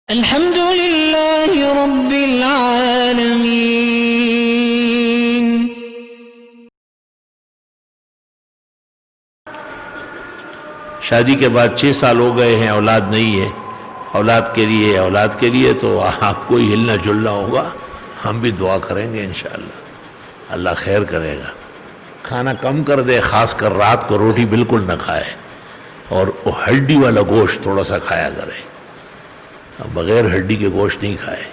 الحمد لله رب العالمين. شادی کے بعد 6 سال ہو گئے ہیں، اولاد نہیں ہے. اولاد کے لیے تو آپ کو ہی ہلنا جلنا ہوگا. ہم بھی دعا کریں گے انشاءاللہ، اللہ خیر کرے گا. کھانا کم کر دے، خاص کر رات کو روٹی بالکل نہ کھائے، اور ہڈی والا گوشت تھوڑا سا کھایا کرے. بغیر ہڈی کے گوشت نہیں کھائے،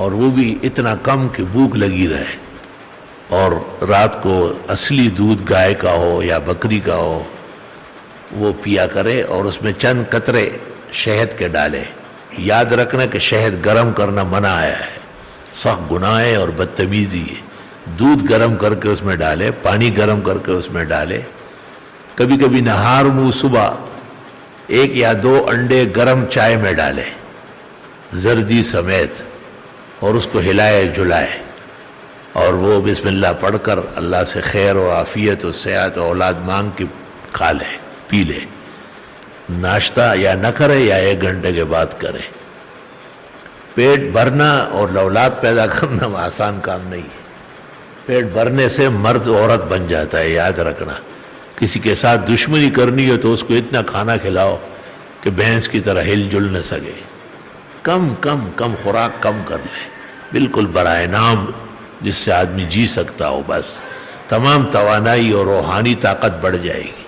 اور وہ بھی اتنا کم کہ بھوک لگی رہے. اور رات کو اصلی دودھ گائے کا ہو یا بکری کا ہو وہ پیا کرے، اور اس میں چند قطرے شہد کے ڈالے. یاد رکھنا کہ شہد گرم کرنا منع آیا ہے، سخت گناہ ہے اور بدتمیزی ہے. دودھ گرم کر کے اس میں ڈالے، پانی گرم کر کے اس میں ڈالے. کبھی کبھی نہار منہ صبح 1 یا 2 انڈے گرم چائے میں ڈالے زردی سمیت، اور اس کو ہلائے جلائے، اور وہ بسم اللہ پڑھ کر اللہ سے خیر و عافیت و صحت و اولاد مانگ کے کھا لے پی لے. ناشتہ یا نہ کرے یا 1 گھنٹے کے بعد کرے. پیٹ بھرنا اور اولاد پیدا کرنا آسان کام نہیں ہے. پیٹ بھرنے سے مرد عورت بن جاتا ہے، یاد رکھنا. کسی کے ساتھ دشمنی کرنی ہو تو اس کو اتنا کھانا کھلاؤ کہ بھینس کی طرح ہل جل نہ سکے. کم خوراک کم کر لے، بالکل برائے نام، جس سے آدمی جی سکتا ہو. بس تمام توانائی اور روحانی طاقت بڑھ جائے گی.